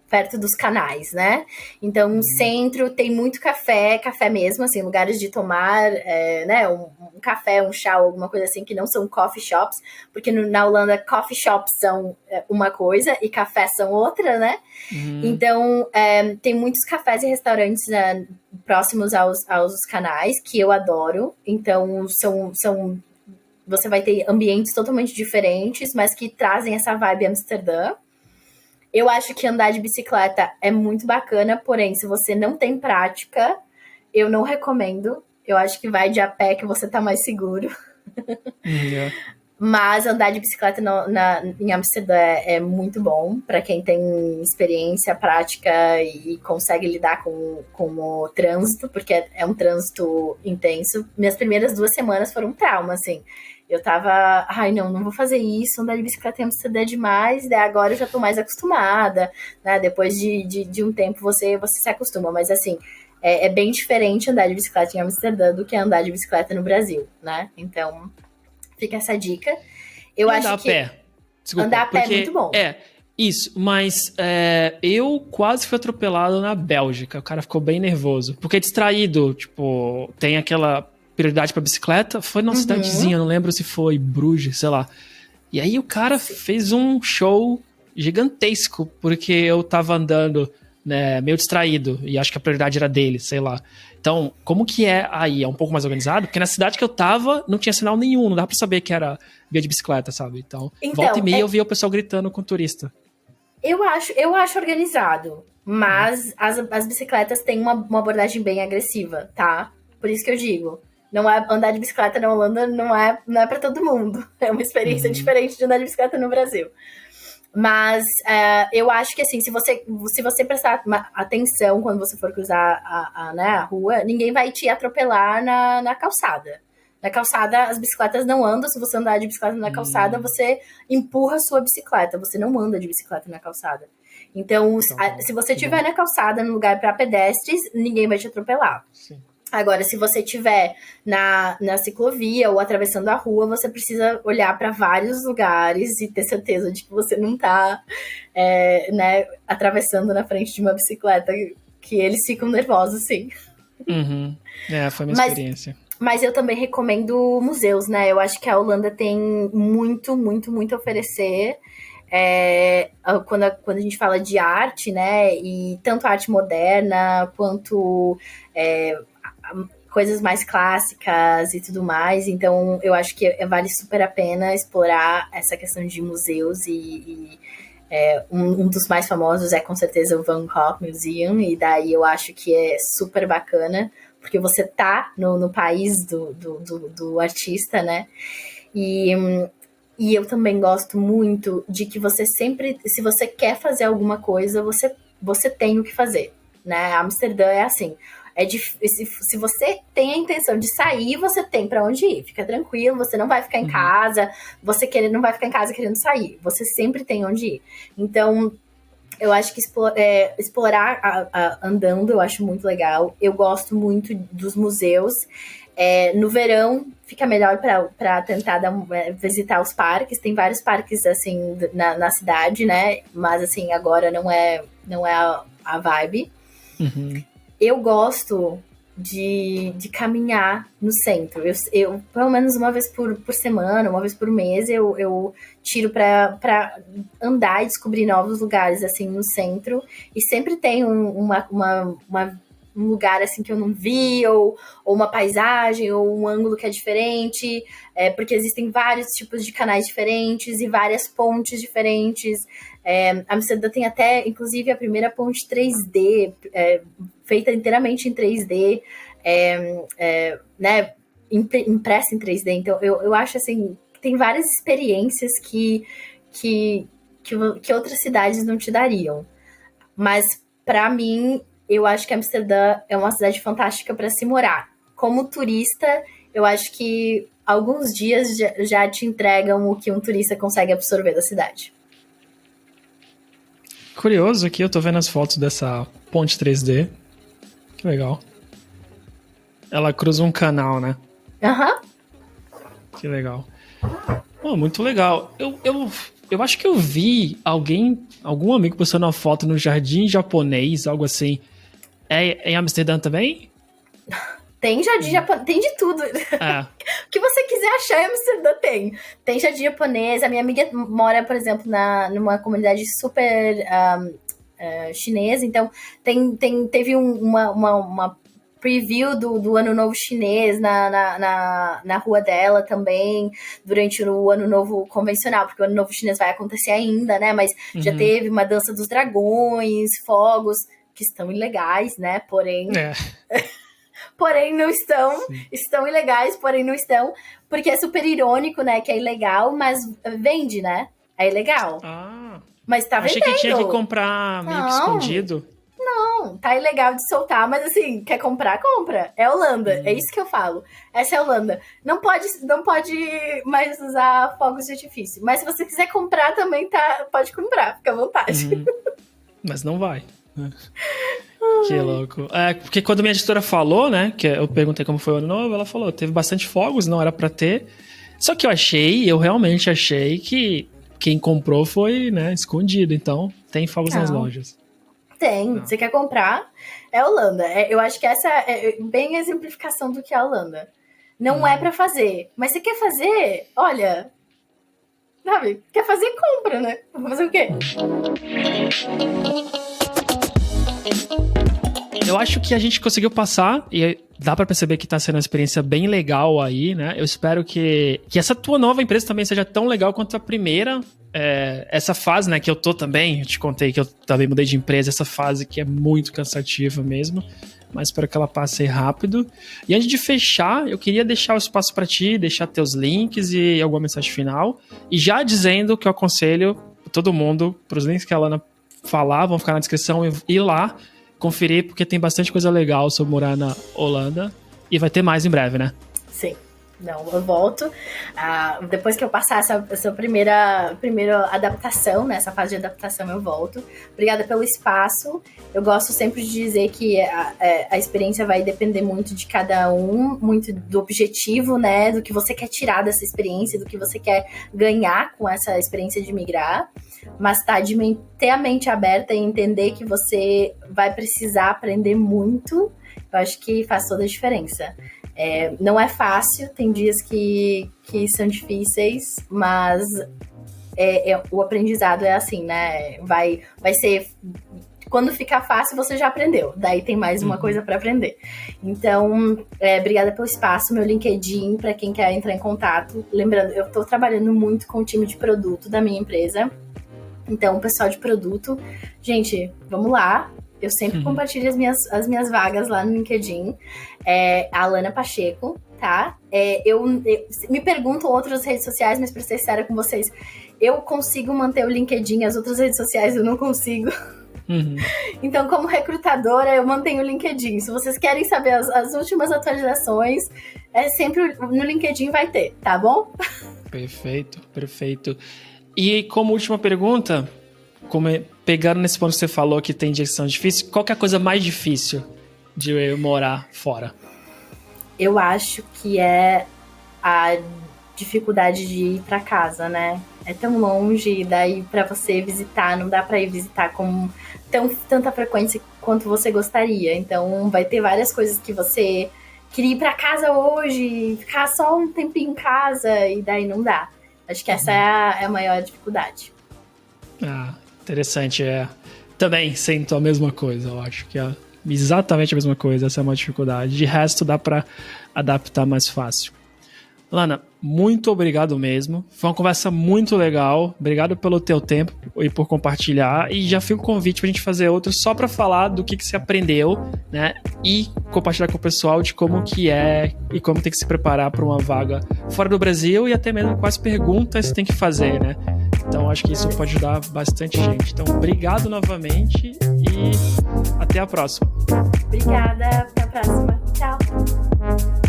perto dos canais, né? Então, no centro tem muito café mesmo, assim, lugares de tomar, né, um café, um chá, alguma coisa assim, que não são coffee shops, porque na Holanda coffee shops são uma coisa e café são outra, né? Então, tem muitos cafés e restaurantes próximos aos canais, que eu adoro. Então, você vai ter ambientes totalmente diferentes, mas que trazem essa vibe Amsterdã. Eu acho que andar de bicicleta é muito bacana, porém, se você não tem prática, eu não recomendo. Eu acho que vai de a pé que você tá mais seguro. Mas andar de bicicleta em Amsterdã é muito bom para quem tem experiência prática e consegue lidar com o trânsito, porque é um trânsito intenso. Minhas primeiras 2 semanas foram um trauma, assim. Eu tava, ai não vou fazer isso, andar de bicicleta em Amsterdã é demais, daí agora eu já tô mais acostumada, né? Depois de um tempo você se acostuma, mas assim, é bem diferente andar de bicicleta em Amsterdã do que andar de bicicleta no Brasil, né? Então, fica essa dica. Eu acho andar a que pé. Desculpa, andar a pé é muito bom. Isso, mas eu quase fui atropelado na Bélgica. O cara ficou bem nervoso. Porque é distraído, tipo, tem aquela prioridade pra bicicleta. Foi numa cidadezinha, não lembro se foi Bruges, sei lá. E aí o cara fez um show gigantesco, porque eu tava andando, né, meio distraído. E acho que a prioridade era dele, sei lá. Então, como que é aí? É um pouco mais organizado? Porque na cidade que eu tava, não tinha sinal nenhum. Não dá pra saber que era via de bicicleta, sabe? Então volta e meia eu via o pessoal gritando com o turista. Eu acho organizado, mas as bicicletas têm uma abordagem bem agressiva, tá? Por isso que eu digo, não é andar de bicicleta na Holanda não é para todo mundo. É uma experiência diferente de andar de bicicleta no Brasil. Mas eu acho que assim, se você prestar atenção quando você for cruzar a rua, ninguém vai te atropelar na calçada. Na calçada, as bicicletas não andam. Se você andar de bicicleta na calçada, você empurra a sua bicicleta. Você não anda de bicicleta na calçada. Então, se você estiver na calçada, no lugar para pedestres, ninguém vai te atropelar. Sim. Agora, se você estiver na ciclovia ou atravessando a rua, você precisa olhar para vários lugares e ter certeza de que você não está atravessando na frente de uma bicicleta, que eles ficam nervosos, sim. Foi a minha experiência. Mas eu também recomendo museus, né? Eu acho que a Holanda tem muito, muito, muito a oferecer. Quando a gente fala de arte, né? E tanto arte moderna quanto coisas mais clássicas e tudo mais. Então, eu acho que vale super a pena explorar essa questão de museus um dos mais famosos é com certeza o Van Gogh Museum, e daí eu acho que é super bacana, porque você tá no país do artista, né? E eu também gosto muito de que você sempre, se você quer fazer alguma coisa, você tem o que fazer, né? Amsterdã é assim. Se você tem a intenção de sair, você tem pra onde ir. Fica tranquilo, você não vai ficar em casa, não vai ficar em casa querendo sair. Você sempre tem onde ir. Então, eu acho que explorar andando, eu acho muito legal. Eu gosto muito dos museus. No verão, fica melhor para tentar visitar os parques. Tem vários parques, assim, na cidade, né? Mas, assim, agora não é a vibe. Eu gosto de caminhar no centro. Eu pelo menos uma vez por semana, uma vez por mês, eu tiro para andar e descobrir novos lugares, assim, no centro. E sempre tem um lugar, assim, que eu não vi, ou uma paisagem, ou um ângulo que é diferente, porque existem vários tipos de canais diferentes e várias pontes diferentes. Amsterdã tem até, inclusive, a primeira ponte 3D, feita inteiramente em 3D, né, impressa em 3D. Então, eu acho, assim, que tem várias experiências que outras cidades não te dariam. Mas, para mim, eu acho que Amsterdã é uma cidade fantástica para se morar. Como turista, eu acho que alguns dias já te entregam o que um turista consegue absorver da cidade. Curioso aqui, eu tô vendo as fotos dessa ponte 3D. Que legal. Ela cruza um canal, né? Que legal. Muito legal. Eu acho que eu vi algum amigo postando uma foto no jardim japonês, algo assim. É em Amsterdã também? Tem jardim japonês, tem de tudo. O que você quiser achar em Amsterdã tem. Tem jardim japonês. A minha amiga mora, por exemplo, numa comunidade super chinesa. Então, teve uma preview do Ano Novo Chinês na rua dela também, durante o Ano Novo convencional, porque o Ano Novo Chinês vai acontecer ainda, né? Mas já teve uma dança dos dragões, fogos, que estão ilegais, né? Porém... porém não estão. Sim. Estão ilegais, porém não estão. Porque é super irônico, né? Que é ilegal, mas vende, né? É ilegal. Mas tá vendendo. Achei que tinha que comprar meio que escondido. Não, tá ilegal de soltar, mas assim, quer comprar, compra. É Holanda, é isso que eu falo. Essa é a Holanda. Não pode mais usar fogos de artifício. Mas se você quiser comprar também, pode comprar, fica à vontade. Mas não vai. Que louco. Porque quando minha editora falou, né, que eu perguntei como foi o ano novo, ela falou, teve bastante fogos, não era pra ter. Só que eu realmente achei que quem comprou foi, né, escondido. Então, tem fogos nas lojas. Tem. Você quer comprar, é Holanda. Eu acho que essa é bem a exemplificação do que é a Holanda. Não é pra fazer. Mas você quer fazer, olha... Sabe? Quer fazer, compra, né? Vou fazer o quê? Eu acho que a gente conseguiu passar e dá pra perceber que tá sendo uma experiência bem legal aí, né? Eu espero que essa tua nova empresa também seja tão legal quanto a primeira. Essa fase, né, que eu tô também, eu te contei que eu também mudei de empresa, essa fase que é muito cansativa mesmo, mas espero que ela passe rápido. E antes de fechar, eu queria deixar o espaço pra ti, deixar teus links e alguma mensagem final. E já dizendo que eu aconselho todo mundo, pros links que a Alana falar, vão ficar na descrição, ir lá, conferir, porque tem bastante coisa legal sobre morar na Holanda. E vai ter mais em breve, né? Sim. Não, eu volto. Depois que eu passar essa primeira adaptação, né? Essa fase de adaptação, eu volto. Obrigada pelo espaço. Eu gosto sempre de dizer que a experiência vai depender muito de cada um, muito do objetivo, né? Do que você quer tirar dessa experiência, do que você quer ganhar com essa experiência de migrar. Mas de ter a mente aberta e entender que você vai precisar aprender muito, eu acho que faz toda a diferença. Não é fácil, tem dias que são difíceis, mas o aprendizado é assim, né? Vai ser... Quando ficar fácil, você já aprendeu. Daí tem mais uma coisa para aprender. Então, obrigada pelo espaço. Meu LinkedIn, para quem quer entrar em contato. Lembrando, eu tô trabalhando muito com o time de produto da minha empresa. Então, o pessoal de produto... Gente, vamos lá. Eu sempre compartilho as minhas vagas lá no LinkedIn. A Alana Pacheco, tá? Me perguntam outras redes sociais, mas pra ser sincera com vocês, eu consigo manter o LinkedIn, as outras redes sociais eu não consigo. Então, como recrutadora, eu mantenho o LinkedIn. Se vocês querem saber as últimas atualizações, sempre no LinkedIn vai ter, tá bom? Perfeito, perfeito. E como última pergunta, pegando nesse ponto que você falou que tem direção difícil, qual que é a coisa mais difícil de morar fora? Eu acho que é a dificuldade de ir pra casa, né? É tão longe, daí pra você visitar, não dá pra ir visitar com tanta frequência quanto você gostaria. Então vai ter várias coisas que você queria ir pra casa hoje, ficar só um tempinho em casa, e daí não dá. Acho que essa é a maior dificuldade. Interessante, Também sinto a mesma coisa, eu acho que é exatamente a mesma coisa, essa é uma dificuldade. De resto, dá pra adaptar mais fácil. Lana, muito obrigado mesmo. Foi uma conversa muito legal. Obrigado pelo teu tempo e por compartilhar. E já fica o convite pra gente fazer outro só pra falar do que você aprendeu, né? E compartilhar com o pessoal de como que é e como tem que se preparar para uma vaga fora do Brasil e até mesmo quais perguntas tem que fazer, né? Então, acho que isso pode ajudar bastante gente. Então, obrigado novamente e até a próxima. Obrigada. Até a próxima. Tchau.